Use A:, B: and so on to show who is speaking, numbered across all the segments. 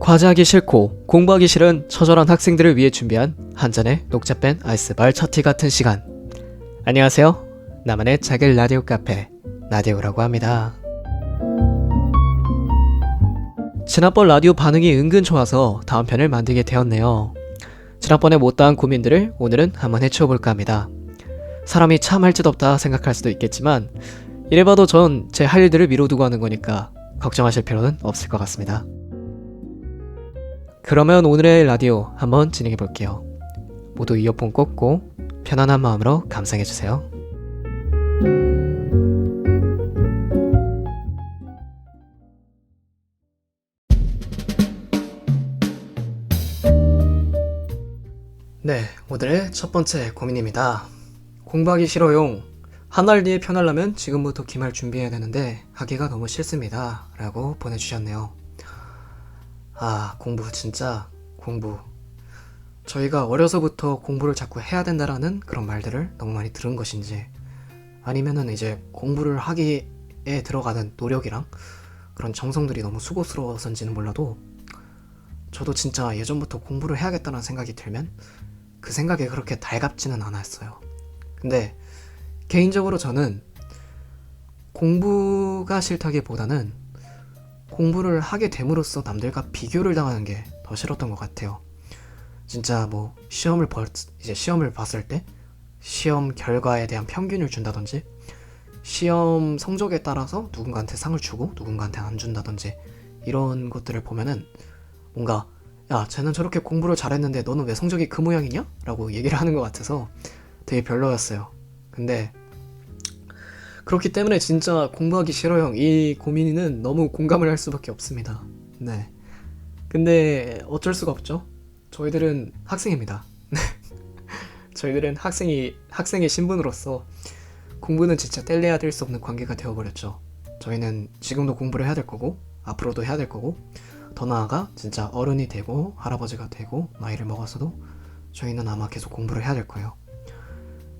A: 과제하기 싫고 공부하기 싫은 처절한 학생들을 위해 준비한 한 잔의 녹차 뺀 아이스발 차티 같은 시간. 안녕하세요. 나만의 작은 라디오 카페 라디오라고 합니다. 지난번 라디오 반응이 은근 좋아서 다음 편을 만들게 되었네요. 지난번에 못다한 고민들을 오늘은 한번 해치워볼까 합니다. 사람이 참 할 짓 없다 생각할 수도 있겠지만 이래봐도 전 제 할 일들을 미뤄두고 하는 거니까 걱정하실 필요는 없을 것 같습니다. 그러면 오늘의 라디오 한번 진행해 볼게요. 모두 이어폰 꽂고 편안한 마음으로 감상해 주세요. 네, 오늘의 첫 번째 고민입니다. 공부하기 싫어요. 한 달 뒤에 편하려면 지금부터 기말 준비해야 되는데 하기가 너무 싫습니다. 라고 보내주셨네요. 공부 진짜 공부. 저희가 어려서부터 공부를 자꾸 해야 된다라는 그런 말들을 너무 많이 들은 것인지 아니면은 이제 공부를 하기에 들어가는 노력이랑 그런 정성들이 너무 수고스러워서인지는 몰라도 저도 진짜 예전부터 공부를 해야겠다는 생각이 들면 그 생각에 그렇게 달갑지는 않았어요. 근데 개인적으로 저는 공부가 싫다기보다는 공부를 하게 됨으로써 남들과 비교를 당하는 게 더 싫었던 것 같아요. 진짜 뭐 시험을 봤을 때 시험 결과에 대한 평균을 준다든지 시험 성적에 따라서 누군가한테 상을 주고 누군가한테 안 준다든지 이런 것들을 보면은 뭔가 야, 쟤는 저렇게 공부를 잘했는데 너는 왜 성적이 그 모양이냐? 라고 얘기를 하는 것 같아서 되게 별로였어요. 근데 그렇기 때문에 진짜 공부하기 싫어요. 이 고민은 너무 공감을 할 수밖에 없습니다. 네. 근데 어쩔 수가 없죠. 저희들은 학생입니다. 저희들은 학생의 신분으로서 공부는 진짜 뗄래야 뗄 수 없는 관계가 되어버렸죠. 저희는 지금도 공부를 해야 될 거고 앞으로도 해야 될 거고 더 나아가 진짜 어른이 되고 할아버지가 되고 나이를 먹어서도 저희는 아마 계속 공부를 해야 될 거예요.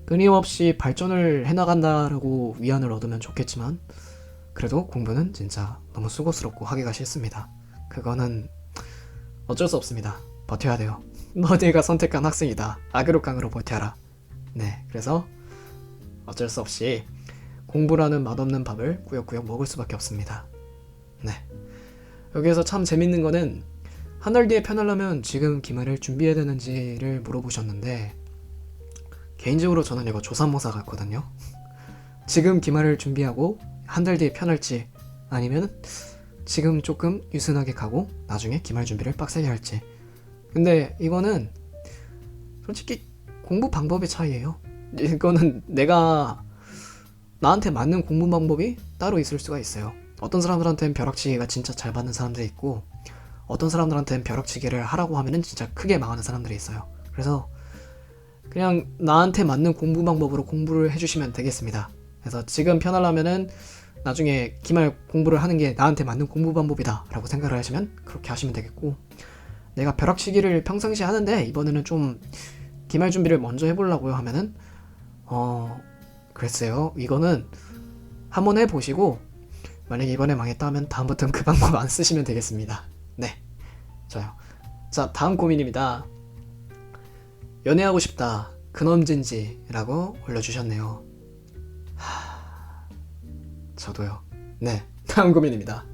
A: 끊임없이 발전을 해나간다라고 위안을 얻으면 좋겠지만 그래도 공부는 진짜 너무 수고스럽고 하기가 싫습니다. 그거는 어쩔 수 없습니다. 버텨야 돼요. 너네가 선택한 학생이다. 악으로 깡으로 버텨라. 네, 그래서 어쩔 수 없이 공부라는 맛없는 밥을 꾸역꾸역 먹을 수밖에 없습니다. 네. 여기에서 참 재밌는 거는 한 달 뒤에 편하려면 지금 기말을 준비해야 되는지를 물어보셨는데 개인적으로 저는 이거 조삼모사 같거든요. 지금 기말을 준비하고 한 달 뒤에 편할지 아니면 지금 조금 유순하게 가고 나중에 기말 준비를 빡세게 할지. 근데 이거는 솔직히 공부 방법의 차이예요. 이거는 내가 나한테 맞는 공부 방법이 따로 있을 수가 있어요. 어떤 사람들한테는 벼락치기가 진짜 잘 받는 사람들이 있고 어떤 사람들한테는 벼락치기를 하라고 하면은 진짜 크게 망하는 사람들이 있어요. 그래서 그냥 나한테 맞는 공부 방법으로 공부를 해주시면 되겠습니다. 그래서 지금 편하려면은 나중에 기말 공부를 하는 게 나한테 맞는 공부 방법이다 라고 생각을 하시면 그렇게 하시면 되겠고, 내가 벼락치기를 평상시에 하는데 이번에는 좀 기말 준비를 먼저 해보려고요 하면은 글쎄요, 이거는 한번 해보시고 만약에 이번에 망했다 하면 다음부터는 그 방법 안 쓰시면 되겠습니다. 네, 좋아요. 자, 다음 고민입니다. 연애하고 싶다 근엄진지라고 올려주셨네요. 저도요. 네, 다음 고민입니다.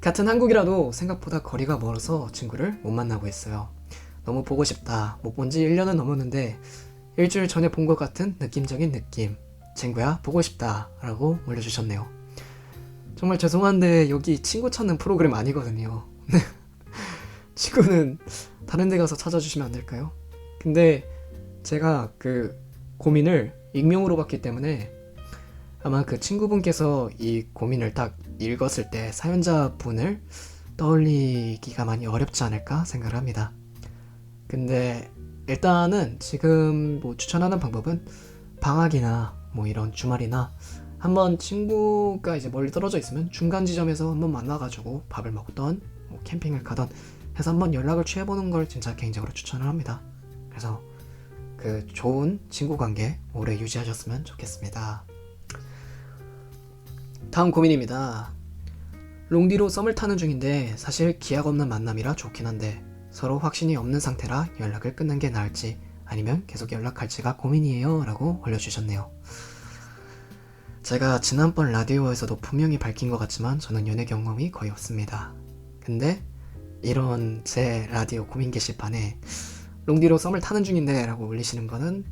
A: 같은 한국이라도 생각보다 거리가 멀어서 친구를 못 만나고 있어요. 너무 보고 싶다. 못 본 지 1년은 넘었는데 일주일 전에 본 것 같은 느낌적인 느낌. 친구야 보고 싶다 라고 올려주셨네요. 정말 죄송한데 여기 친구 찾는 프로그램 아니거든요. 친구는 다른 데 가서 찾아주시면 안 될까요? 근데 제가 그 고민을 익명으로 봤기 때문에 아마 그 친구분께서 이 고민을 딱 읽었을 때 사연자분을 떠올리기가 많이 어렵지 않을까 생각을 합니다. 근데 일단은 지금 뭐 추천하는 방법은 방학이나 뭐 이런 주말이나 한번 친구가 이제 멀리 떨어져 있으면 중간 지점에서 한번 만나가지고 밥을 먹던 뭐 캠핑을 가던 해서 한번 연락을 취해보는 걸 진짜 개인적으로 추천을 합니다. 그래서 그 좋은 친구 관계 오래 유지하셨으면 좋겠습니다. 다음 고민입니다. 롱디로 썸을 타는 중인데 사실 기약 없는 만남이라 좋긴 한데 서로 확신이 없는 상태라 연락을 끊는 게 나을지 아니면 계속 연락할지가 고민이에요 라고 올려주셨네요. 제가 지난번 라디오에서도 분명히 밝힌 것 같지만 저는 연애 경험이 거의 없습니다. 근데 이런 제 라디오 고민 게시판에 롱디로 썸을 타는 중인데 라고 올리시는 거는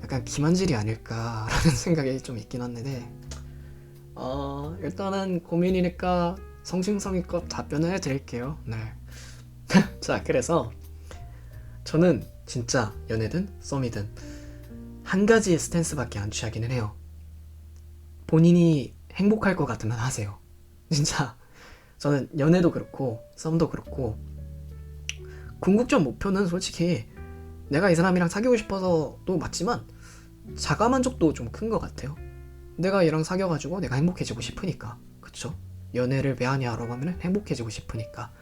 A: 약간 기만질이 아닐까라는 생각이 좀 있긴 한데 일단은 고민이니까 성심성의껏 답변을 해드릴게요. 네. 자, 그래서 저는 진짜 연애든 썸이든 한 가지의 스탠스밖에 안 취하기는 해요. 본인이 행복할 것 같으면 하세요. 진짜 저는 연애도 그렇고 썸도 그렇고 궁극적 목표는 솔직히 내가 이 사람이랑 사귀고 싶어서도 맞지만 자가만족도 좀 큰 것 같아요. 내가 얘랑 사귀어가지고 내가 행복해지고 싶으니까. 그쵸? 연애를 왜 하냐라고 하면 행복해지고 싶으니까.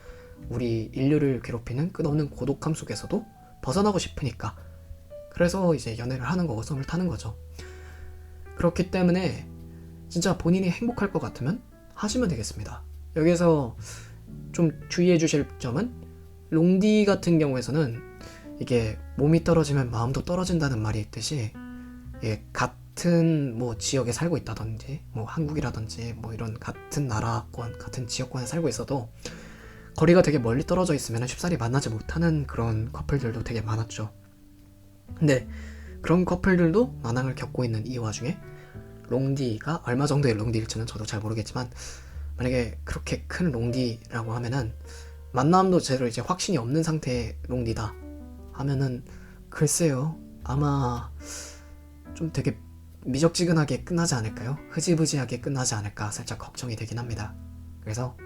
A: 우리 인류를 괴롭히는 끝없는 고독함 속에서도 벗어나고 싶으니까. 그래서 이제 연애를 하는 거고 썸을 타는 거죠. 그렇기 때문에 진짜 본인이 행복할 것 같으면 하시면 되겠습니다. 여기서 좀 주의해 주실 점은 롱디 같은 경우에서는 이게 몸이 떨어지면 마음도 떨어진다는 말이 있듯이 같은 뭐 지역에 살고 있다든지 뭐 한국이라든지 뭐 이런 같은 나라권 같은 지역권에 살고 있어도 거리가 되게 멀리 떨어져 있으면 쉽사리 만나지 못하는 그런 커플들도 되게 많았죠. 근데 그런 커플들도 난항을 겪고 있는 이 와중에 롱디가 얼마 정도의 롱디일지는 저도 잘 모르겠지만 만약에 그렇게 큰 롱디라고 하면은 만남도 제대로 이제 확신이 없는 상태의 롱디다 하면은 글쎄요, 아마 좀 되게 미적지근하게 끝나지 않을까요? 흐지부지하게 끝나지 않을까 살짝 걱정이 되긴 합니다. 그래서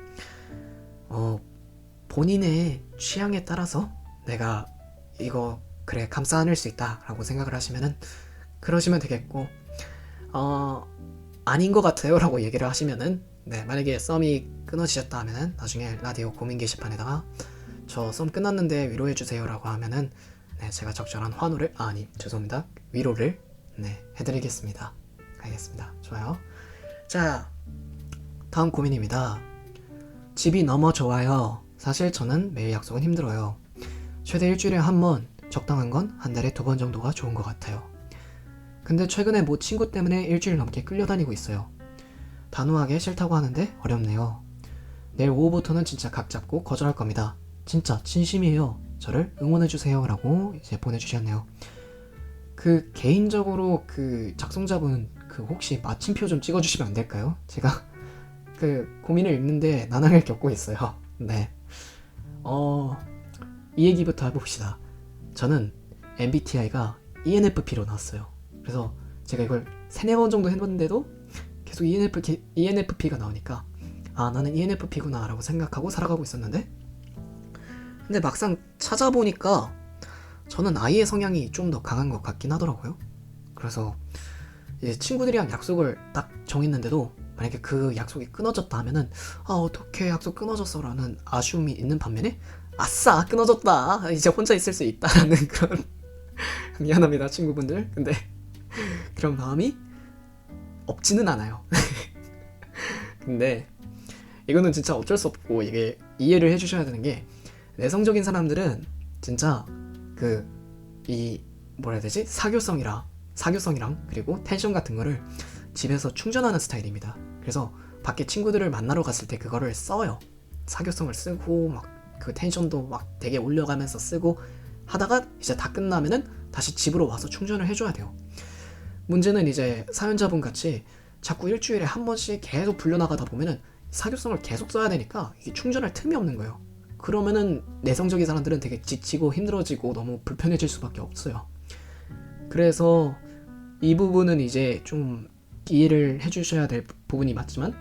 A: 본인의 취향에 따라서 내가 이거 그래 감싸 안을 수 있다 라고 생각을 하시면은 그러시면 되겠고 아닌 것 같아요 라고 얘기를 하시면은 네, 만약에 썸이 끊어지셨다 하면은 나중에 라디오 고민 게시판에다가 저 썸 끝났는데 위로해주세요 라고 하면은 네, 제가 적절한 환호를 죄송합니다, 위로를 네, 해드리겠습니다. 알겠습니다. 좋아요. 자, 다음 고민입니다. 집이 너무 좋아요. 사실 저는 매일 약속은 힘들어요. 최대 일주일에 한 번, 적당한 건 한 달에 2번 정도가 좋은 것 같아요. 근데 최근에 모 친구 때문에 일주일 넘게 끌려다니고 있어요. 단호하게 싫다고 하는데 어렵네요. 내일 오후부터는 진짜 각 잡고 거절할 겁니다. 진짜 진심이에요. 저를 응원해주세요 라고 이제 보내주셨네요. 그 개인적으로 그 작성자분 그 혹시 마침표 좀 찍어주시면 안 될까요? 제가 그 고민을 읽는데 난항을 겪고 있어요. 네. 이 얘기부터 해봅시다. 저는 MBTI가 ENFP로 나왔어요. 그래서 제가 이걸 3-4번 정도 해봤는데도 계속 ENFP가 나오니까 나는 ENFP구나 라고 생각하고 살아가고 있었는데 근데 막상 찾아보니까 저는 I의 성향이 좀 더 강한 것 같긴 하더라고요. 그래서 이제 친구들이랑 약속을 딱 정했는데도 만약에 그 약속이 끊어졌다 하면은 어떻게 약속 끊어졌어 라는 아쉬움이 있는 반면에 아싸 끊어졌다 이제 혼자 있을 수 있다라는 그런 미안합니다 친구분들, 근데 그런 마음이 없지는 않아요. 근데 이거는 진짜 어쩔 수 없고 이게 이해를 해주셔야 되는 게 내성적인 사람들은 진짜 뭐라 해야 되지? 사교성이랑 그리고 텐션 같은 거를 집에서 충전하는 스타일입니다. 그래서 밖에 친구들을 만나러 갔을 때 그거를 써요. 사교성을 쓰고 막 그 텐션도 막 되게 올려가면서 쓰고 하다가 이제 다 끝나면은 다시 집으로 와서 충전을 해줘야 돼요. 문제는 이제 사연자분 같이 자꾸 일주일에 한 번씩 계속 불려나가다 보면은 사교성을 계속 써야 되니까 이게 충전할 틈이 없는 거예요. 그러면은 내성적인 사람들은 되게 지치고 힘들어지고 너무 불편해질 수밖에 없어요. 그래서 이 부분은 이제 좀 이해를 해주셔야 될 부분이 맞지만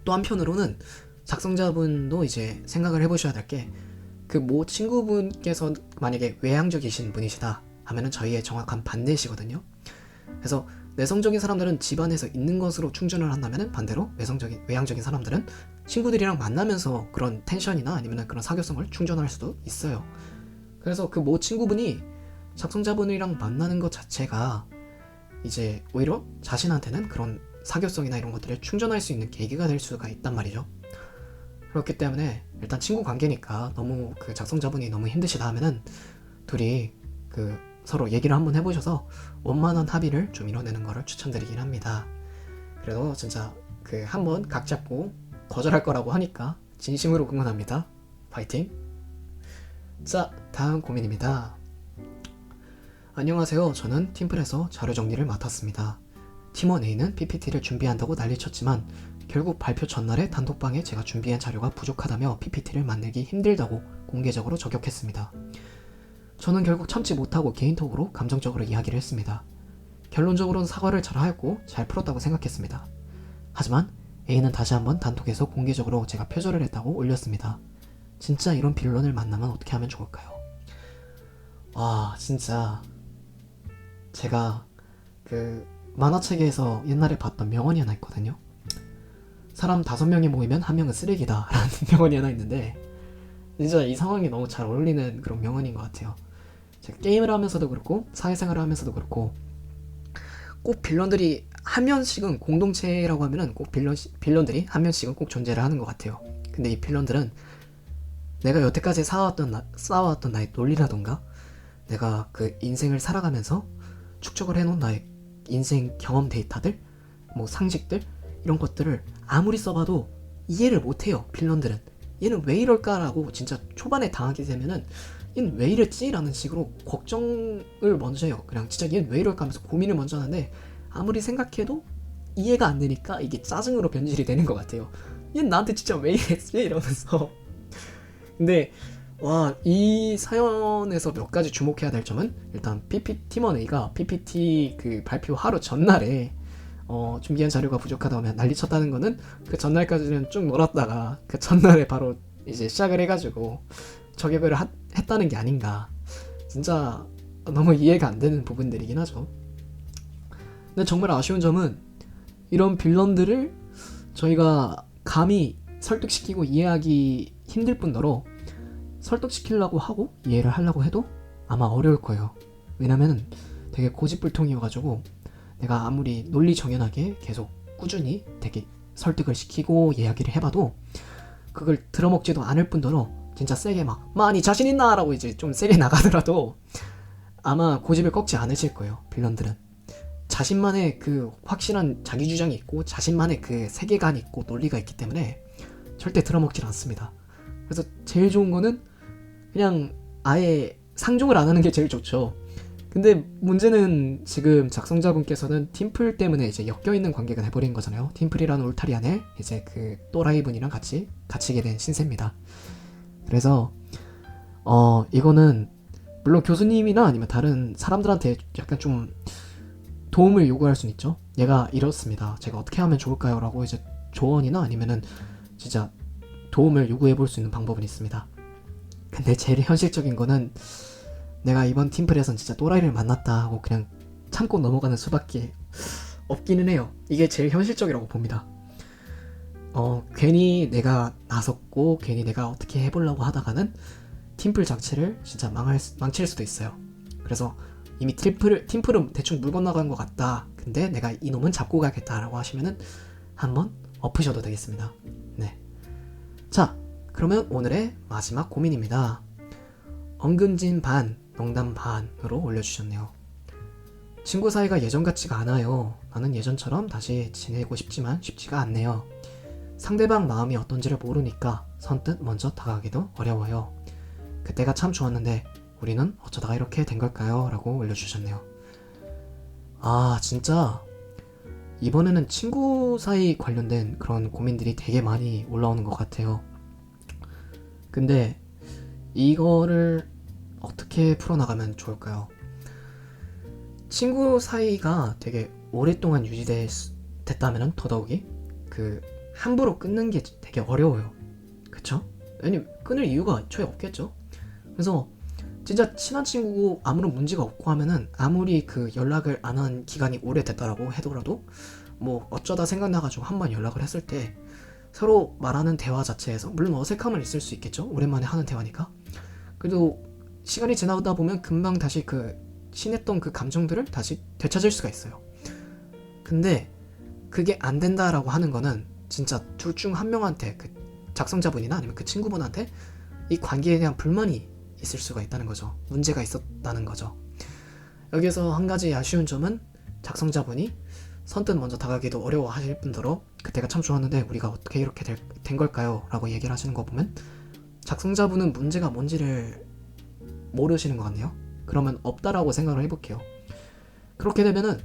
A: 또 한편으로는 작성자분도 이제 생각을 해보셔야 될 게 그 모 친구분께서 만약에 외향적이신 분이시다 하면은 저희의 정확한 반대시거든요. 그래서 내성적인 사람들은 집안에서 있는 것으로 충전을 한다면은 반대로 외향적인 사람들은 친구들이랑 만나면서 그런 텐션이나 아니면 그런 사교성을 충전할 수도 있어요. 그래서 그 모 친구분이 작성자분이랑 만나는 것 자체가 이제 오히려 자신한테는 그런 사교성이나 이런 것들을 충전할 수 있는 계기가 될 수가 있단 말이죠. 그렇기 때문에 일단 친구 관계니까 너무 그 작성자분이 너무 힘드시다 하면은 둘이 그 서로 얘기를 한번 해보셔서 원만한 합의를 좀 이뤄내는 거를 추천드리긴 합니다. 그래도 진짜 그 한번 각 잡고 거절할 거라고 하니까 진심으로 응원합니다. 파이팅! 자, 다음 고민입니다. 안녕하세요. 저는 팀플에서 자료 정리를 맡았습니다. 팀원 A는 PPT를 준비한다고 난리쳤지만 결국 발표 전날에 단톡방에 제가 준비한 자료가 부족하다며 PPT를 만들기 힘들다고 공개적으로 저격했습니다. 저는 결국 참지 못하고 개인톡으로 감정적으로 이야기를 했습니다. 결론적으로는 사과를 잘하였고 잘 풀었다고 생각했습니다. 하지만 A는 다시 한번 단톡에서 공개적으로 제가 표절을 했다고 올렸습니다. 진짜 이런 빌런을 만나면 어떻게 하면 좋을까요? 와, 진짜 제가 그 만화책에서 옛날에 봤던 명언이 하나 있거든요. 사람 5명이 모이면 1명은 쓰레기다 라는 명언이 하나 있는데 진짜 이 상황에 너무 잘 어울리는 그런 명언인 것 같아요. 제가 게임을 하면서도 그렇고 사회생활을 하면서도 그렇고 꼭 빌런들이 한 명씩은 공동체라고 하면은 꼭 빌런들이 한 명씩은 꼭 존재를 하는 것 같아요. 근데 이 빌런들은 내가 여태까지 쌓아왔던 나의 논리라던가 내가 그 인생을 살아가면서 축적을 해놓은 나의 인생 경험 데이터들, 뭐 상식들 이런 것들을 아무리 써봐도 이해를 못해요. 빌런들은 얘는 왜 이럴까라고 진짜 초반에 당하게 되면은 얘는 왜 이랬지? 라는 식으로 걱정을 먼저 해요. 그냥 진짜 얘는 왜 이럴까 하면서 고민을 먼저 하는데 아무리 생각해도 이해가 안 되니까 이게 짜증으로 변질이 되는 것 같아요. 얘는 나한테 진짜 왜 이랬지? 이러면서 근데 와, 이 사연에서 몇 가지 주목해야 될 점은 일단 팀원 A가 PPT 그 발표 하루 전날에 준비한 자료가 부족하다면 난리쳤다는 거는 그 전날까지는 쭉 놀았다가 그 전날에 바로 이제 시작을 해가지고 저격을 했다는 게 아닌가. 진짜 너무 이해가 안 되는 부분들이긴 하죠. 근데 정말 아쉬운 점은 이런 빌런들을 저희가 감히 설득시키고 이해하기 힘들 뿐더러 설득시키려고 하고 이해를 하려고 해도 아마 어려울 거예요. 왜냐면 되게 고집불통이어가지고 내가 아무리 논리정연하게 계속 꾸준히 되게 설득을 시키고 이야기를 해봐도 그걸 들어먹지도 않을 뿐더러 진짜 세게 막 많이 자신 있나? 라고 이제 좀 세게 나가더라도 아마 고집을 꺾지 않으실 거예요. 빌런들은 자신만의 그 확실한 자기 주장이 있고 자신만의 그 세계관이 있고 논리가 있기 때문에 절대 들어먹질 않습니다. 그래서 제일 좋은 거는 그냥 아예 상종을 안 하는 게 제일 좋죠. 근데 문제는 지금 작성자분께서는 팀플 때문에 이제 엮여있는 관계가 돼버린 거잖아요. 팀플이라는 울타리 안에 이제 그 또라이 분이랑 같이 갇히게 된 신세입니다. 그래서 이거는 물론 교수님이나 아니면 다른 사람들한테 약간 좀 도움을 요구할 수는 있죠. 얘가 이렇습니다. 제가 어떻게 하면 좋을까요? 라고 이제 조언이나 아니면은 진짜 도움을 요구해 볼 수 있는 방법은 있습니다. 근데 제일 현실적인 거는 내가 이번 팀플에선 진짜 또라이를 만났다 하고 그냥 참고 넘어가는 수밖에 없기는 해요. 이게 제일 현실적이라고 봅니다. 괜히 내가 나섰고 괜히 내가 어떻게 해보려고 하다가는 팀플 자체를 진짜 망칠 수도 있어요. 그래서 이미 팀플은 대충 물 건너간 것 같다. 근데 내가 이놈은 잡고 가겠다라고 하시면은 한번 엎으셔도 되겠습니다. 네. 자, 그러면 오늘의 마지막 고민입니다. 엉금진 반, 농담 반으로 올려주셨네요. 친구 사이가 예전 같지가 않아요. 나는 예전처럼 다시 지내고 싶지만 쉽지가 않네요. 상대방 마음이 어떤지를 모르니까 선뜻 먼저 다가가기도 어려워요. 그때가 참 좋았는데 우리는 어쩌다가 이렇게 된 걸까요? 라고 올려주셨네요. 아, 진짜 이번에는 친구 사이 관련된 그런 고민들이 되게 많이 올라오는 것 같아요. 근데 이거를 어떻게 풀어나가면 좋을까요? 친구 사이가 되게 오랫동안 유지됐다면 더더욱이 그 함부로 끊는 게 되게 어려워요. 그쵸? 왜냐면 끊을 이유가 애초에 없겠죠? 그래서 진짜 친한 친구고 아무런 문제가 없고 하면은 아무리 그 연락을 안 한 기간이 오래됐다라고 하더라도 뭐 어쩌다 생각나가지고 한번 연락을 했을 때 서로 말하는 대화 자체에서 물론 어색함은 있을 수 있겠죠. 오랜만에 하는 대화니까. 그래도 시간이 지나다 보면 금방 다시 그 친했던 그 감정들을 다시 되찾을 수가 있어요. 근데 그게 안 된다라고 하는 거는 진짜 둘 중 한 명한테 그 작성자분이나 아니면 그 친구분한테 이 관계에 대한 불만이 있을 수가 있다는 거죠. 문제가 있었다는 거죠. 여기서 한 가지 아쉬운 점은 작성자분이 선뜻 먼저 다가가기도 어려워하실 뿐더러 그때가 참 좋았는데 우리가 어떻게 이렇게 된 걸까요? 라고 얘기를 하시는 거 보면 작성자분은 문제가 뭔지를 모르시는 것 같네요. 그러면 없다라고 생각을 해볼게요. 그렇게 되면은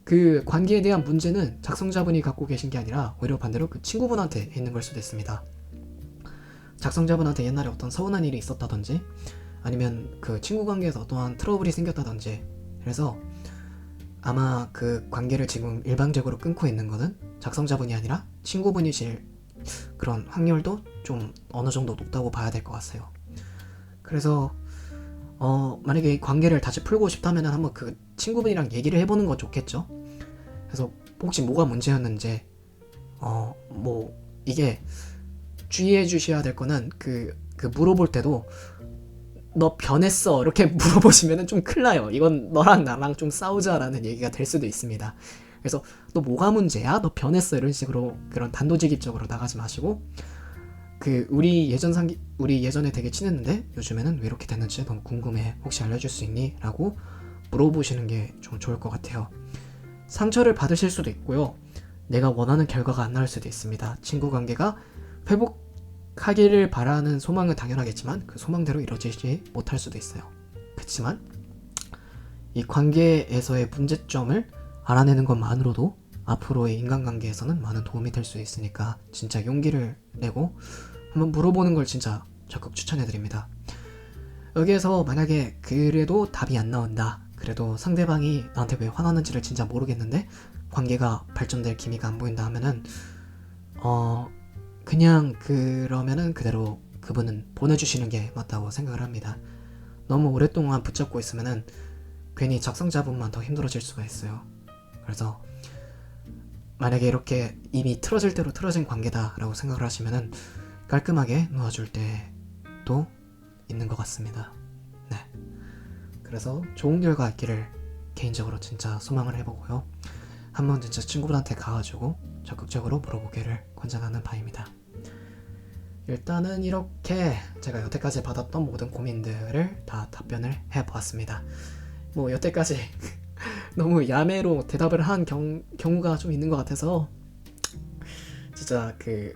A: 그 관계에 대한 문제는 작성자분이 갖고 계신 게 아니라 오히려 반대로 그 친구분한테 있는 걸 수도 있습니다. 작성자분한테 옛날에 어떤 서운한 일이 있었다든지 아니면 그 친구 관계에서 어떠한 트러블이 생겼다든지 그래서 아마 그 관계를 지금 일방적으로 끊고 있는 거는 작성자분이 아니라 친구분이실 그런 확률도 좀 어느 정도 높다고 봐야 될 것 같아요. 그래서 만약에 이 관계를 다시 풀고 싶다면 한번 그 친구분이랑 얘기를 해보는 건 좋겠죠. 그래서 혹시 뭐가 문제였는지 뭐 이게 주의해 주셔야 될 거는 그 물어볼 때도 너 변했어 이렇게 물어보시면 좀 큰일 나요. 이건 너랑 나랑 좀 싸우자라는 얘기가 될 수도 있습니다. 그래서 너 뭐가 문제야? 너 변했어 이런 식으로 그런 단도직입적으로 나가지 마시고 우리 예전에 되게 친했는데 요즘에는 왜 이렇게 됐는지 너무 궁금해. 혹시 알려줄 수 있니? 라고 물어보시는 게 좀 좋을 것 같아요. 상처를 받으실 수도 있고요. 내가 원하는 결과가 안 나올 수도 있습니다. 친구 관계가 회복하기를 바라는 소망은 당연하겠지만 그 소망대로 이루어지지 못할 수도 있어요. 그렇지만 이 관계에서의 문제점을 알아내는 것만으로도 앞으로의 인간관계에서는 많은 도움이 될 수 있으니까 진짜 용기를 내고 한번 물어보는 걸 진짜 적극 추천해드립니다. 여기에서 만약에 그래도 답이 안 나온다. 그래도 상대방이 나한테 왜 화나는지를 진짜 모르겠는데 관계가 발전될 기미가 안 보인다 하면은 그냥 그러면은 그대로 그분은 보내주시는 게 맞다고 생각을 합니다. 너무 오랫동안 붙잡고 있으면은 괜히 작성자분만 더 힘들어질 수가 있어요. 그래서 만약에 이렇게 이미 틀어질 대로 틀어진 관계다라고 생각을 하시면은 깔끔하게 놓아줄 때도 있는 것 같습니다. 네. 그래서 좋은 결과 있기를 개인적으로 진짜 소망을 해보고요. 한번 진짜 친구분한테 가가지고 적극적으로 물어보기를 권장하는 바입니다. 일단은 이렇게 제가 여태까지 받았던 모든 고민들을 다 답변을 해보았습니다. 뭐 여태까지 너무 야매로 대답을 한 경우가 좀 있는 것 같아서 진짜 그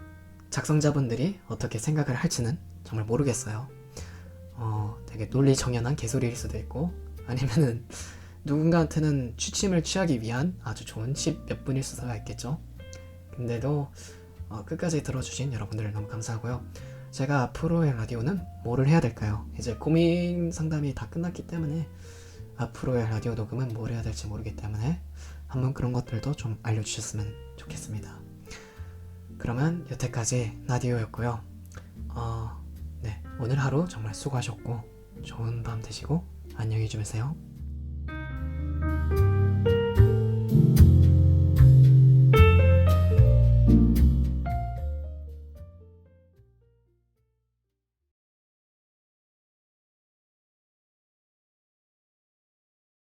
A: 작성자분들이 어떻게 생각을 할지는 정말 모르겠어요. 되게 논리정연한 개소리일 수도 있고 아니면은 누군가한테는 취침을 취하기 위한 아주 좋은 10몇 분일 수가 있겠죠. 근데도 끝까지 들어주신 여러분들 너무 감사하고요. 제가 앞으로의 라디오는 뭐를 해야 될까요? 이제 고민 상담이 다 끝났기 때문에 앞으로의 라디오 녹음은 뭘 해야 될지 모르기 때문에 한번 그런 것들도 좀 알려주셨으면 좋겠습니다. 그러면 여태까지 라디오였고요. 네, 오늘 하루 정말 수고하셨고 좋은 밤 되시고 안녕히 주무세요.